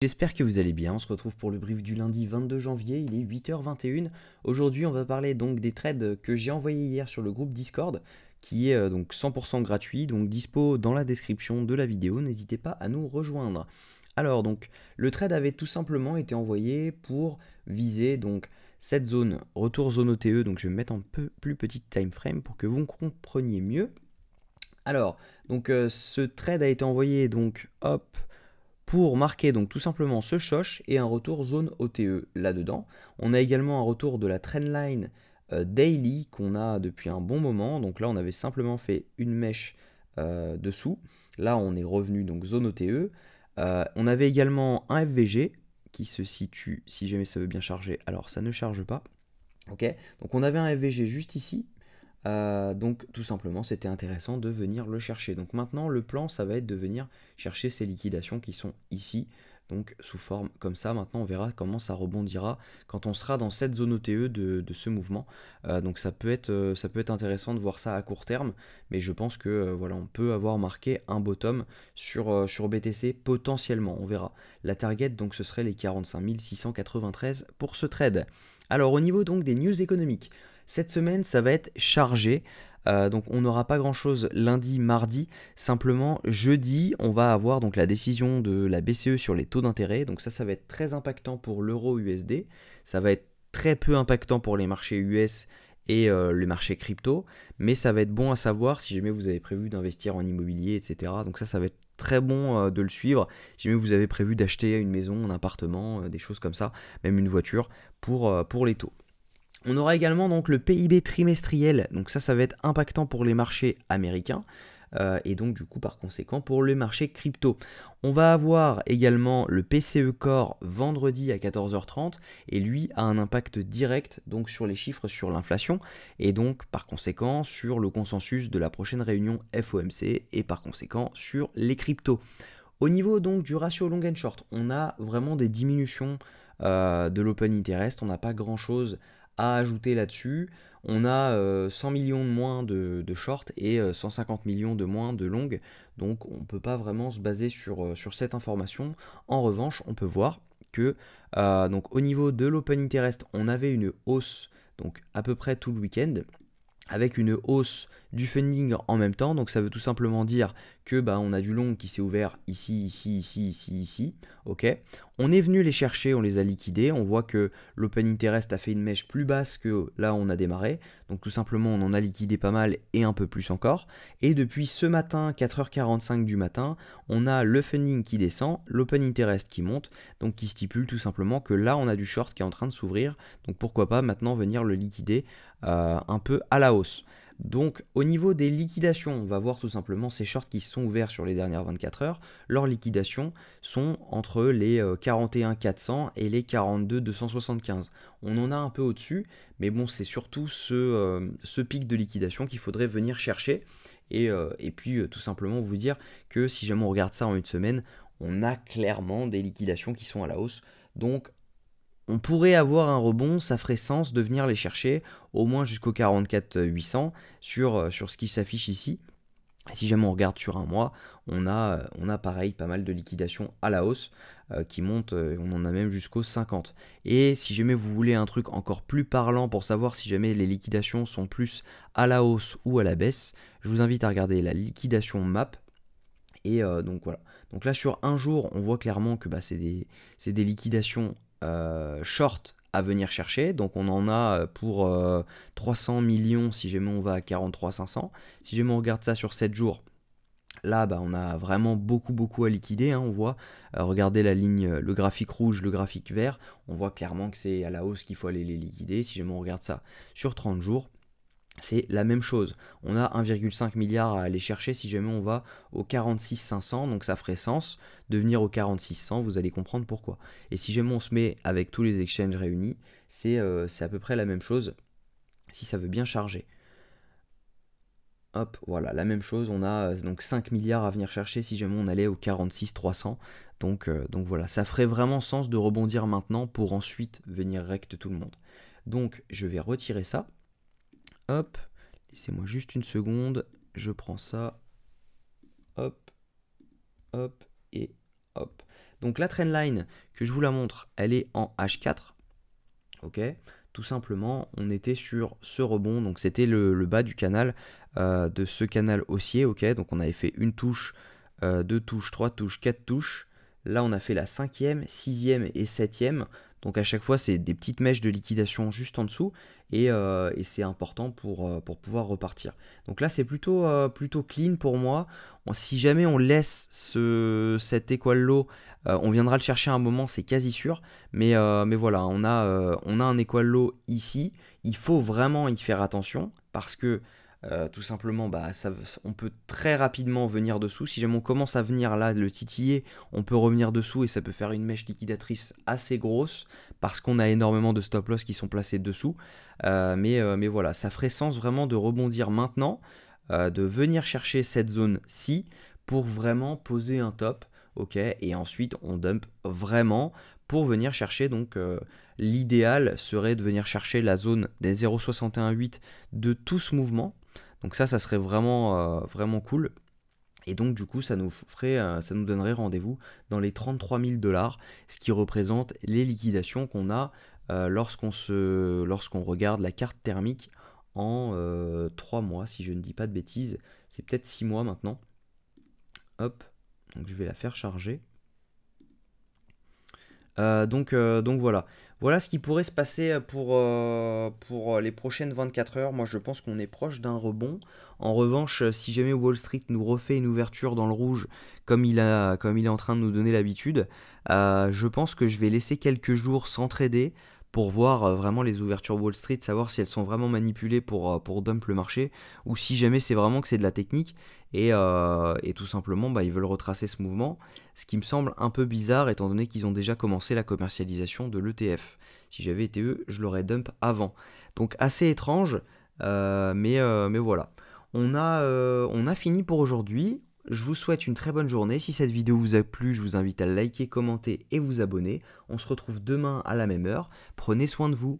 J'espère que vous allez bien, on se retrouve pour le brief du lundi 22 janvier, il est 8h21. Aujourd'hui on va parler donc des trades que j'ai envoyés hier sur le groupe Discord, qui est donc 100% gratuit, donc dispo dans la description de la vidéo, n'hésitez pas à nous rejoindre. Alors donc le trade avait tout simplement été envoyé pour viser donc cette zone, retour zone OTE, donc je vais me mettre en peu plus petite time frame pour que vous compreniez mieux. Alors donc ce trade a été envoyé donc hop pour marquer donc tout simplement ce choche et un retour zone OTE là-dedans. On a également un retour de la trendline daily qu'on a depuis un bon moment. Donc là, on avait simplement fait une mèche dessous. Là, on est revenu donc zone OTE. On avait également un FVG qui se situe, si jamais ça veut bien charger, alors ça ne charge pas. Ok, donc on avait un FVG juste ici. Donc tout simplement c'était intéressant de venir le chercher. Donc maintenant le plan ça va être de venir chercher ces liquidations qui sont ici. Donc sous forme comme ça, maintenant on verra comment ça rebondira quand on sera dans cette zone OTE de ce mouvement. Donc ça peut être intéressant de voir ça à court terme, mais je pense que voilà, on peut avoir marqué un bottom sur BTC potentiellement, on verra. La target donc ce serait les 45 693 pour ce trade. Alors au niveau donc des news économiques, cette semaine, ça va être chargé. Donc on n'aura pas grand chose lundi, mardi. Simplement jeudi, on va avoir donc la décision de la BCE sur les taux d'intérêt. Donc ça va être très impactant pour l'euro USD. Ça va être très peu impactant pour les marchés US et les marchés crypto. Mais ça va être bon à savoir si jamais vous avez prévu d'investir en immobilier, etc. Donc ça va être très bon de le suivre. Si jamais vous avez prévu d'acheter une maison, un appartement, des choses comme ça, même une voiture pour les taux. On aura également donc le PIB trimestriel, donc ça va être impactant pour les marchés américains et donc du coup par conséquent pour le marché crypto. On va avoir également le PCE Core vendredi à 14h30 et lui a un impact direct donc sur les chiffres sur l'inflation et donc par conséquent sur le consensus de la prochaine réunion FOMC et par conséquent sur les cryptos. Au niveau donc du ratio long and short, on a vraiment des diminutions de l'open interest, on n'a pas grand chose à ajouter là-dessus. On a 100 millions de moins de short et 150 millions de moins de long, donc on ne peut pas vraiment se baser sur cette information. En revanche, on peut voir que donc au niveau de l'open interest, on avait une hausse donc à peu près tout le week-end, avec une hausse du funding en même temps. Donc ça veut tout simplement dire que on a du long qui s'est ouvert ici, ici, ici, ici, ici. Ok. On est venu les chercher, on les a liquidés. On voit que l'open interest a fait une mèche plus basse que là on a démarré. Donc tout simplement on en a liquidé pas mal et un peu plus encore. Et depuis ce matin, 4h45 du matin, on a le funding qui descend, l'open interest qui monte. Donc qui stipule tout simplement que là on a du short qui est en train de s'ouvrir. Donc pourquoi pas maintenant venir le liquider un peu à la hausse. Donc au niveau des liquidations, on va voir tout simplement ces shorts qui se sont ouverts sur les dernières 24 heures. Leurs liquidations sont entre les 41 400 et les 42 275. On en a un peu au-dessus, mais bon c'est surtout ce pic de liquidation qu'il faudrait venir chercher. Et puis tout simplement vous dire que si jamais on regarde ça en une semaine, on a clairement des liquidations qui sont à la hausse. Donc on pourrait avoir un rebond, ça ferait sens de venir les chercher au moins jusqu'au 44 800 sur ce qui s'affiche ici. Si jamais on regarde sur un mois, on a pareil pas mal de liquidations à la hausse qui montent, on en a même jusqu'au 50. Et si jamais vous voulez un truc encore plus parlant pour savoir si jamais les liquidations sont plus à la hausse ou à la baisse, je vous invite à regarder la liquidation map. Et donc voilà. Donc là sur un jour, on voit clairement que c'est des liquidations short à venir chercher. Donc on en a pour 300 millions si jamais on va à 43 500. Si jamais on regarde ça sur 7 jours, là on a vraiment beaucoup à liquider. Hein, on voit, regardez la ligne, le graphique rouge, le graphique vert. On voit clairement que c'est à la hausse qu'il faut aller les liquider. Si jamais on regarde ça sur 30 jours, c'est la même chose. On a 1,5 milliard à aller chercher si jamais on va au 46 500, donc ça ferait sens de venir au 46 100, vous allez comprendre pourquoi. Et si jamais on se met avec tous les exchanges réunis, c'est à peu près la même chose si ça veut bien charger. Hop, voilà, la même chose, on a donc 5 milliards à venir chercher si jamais on allait au 46 300. Donc voilà, ça ferait vraiment sens de rebondir maintenant pour ensuite venir rect tout le monde. Donc je vais retirer ça. Hop, laissez-moi juste une seconde, je prends ça, hop, hop et hop. Donc la trendline, que je vous la montre, elle est en H4. Ok, tout simplement, on était sur ce rebond, donc c'était le bas du canal, de ce canal haussier. Ok, donc on avait fait une touche, deux touches, trois touches, quatre touches. Là, on a fait la cinquième, sixième et septième. Donc à chaque fois, c'est des petites mèches de liquidation juste en dessous. Et c'est important pour pouvoir repartir. Donc là, c'est plutôt clean pour moi. Si jamais on laisse cet equal low, on viendra le chercher à un moment, c'est quasi sûr. Mais voilà, on a un equal low ici. Il faut vraiment y faire attention parce que tout simplement, bah, on peut très rapidement venir dessous. Si jamais on commence à venir là, le titiller, on peut revenir dessous et ça peut faire une mèche liquidatrice assez grosse parce qu'on a énormément de stop loss qui sont placés dessous. Mais voilà, ça ferait sens vraiment de rebondir maintenant, de venir chercher cette zone-ci pour vraiment poser un top. Ok, et ensuite on dump vraiment pour venir chercher. Donc l'idéal serait de venir chercher la zone des 0,618 de tout ce mouvement. Donc ça serait vraiment cool. Et donc du coup, ça nous donnerait rendez-vous dans les 33 000 $, ce qui représente les liquidations qu'on a lorsqu'on regarde la carte thermique en 3 mois, si je ne dis pas de bêtises. C'est peut-être 6 mois maintenant. Hop, donc je vais la faire charger. Donc voilà. Voilà ce qui pourrait se passer pour les prochaines 24 heures. Moi, je pense qu'on est proche d'un rebond. En revanche, si jamais Wall Street nous refait une ouverture dans le rouge, comme il est en train de nous donner l'habitude, je pense que je vais laisser quelques jours sans trader pour voir vraiment les ouvertures Wall Street, savoir si elles sont vraiment manipulées pour dump le marché, ou si jamais c'est vraiment que c'est de la technique, et tout simplement ils veulent retracer ce mouvement, ce qui me semble un peu bizarre étant donné qu'ils ont déjà commencé la commercialisation de l'ETF. Si j'avais été eux, je l'aurais dump avant. Donc assez étrange, mais voilà. On a fini pour aujourd'hui. Je vous souhaite une très bonne journée. Si cette vidéo vous a plu, je vous invite à liker, commenter et vous abonner. On se retrouve demain à la même heure. Prenez soin de vous.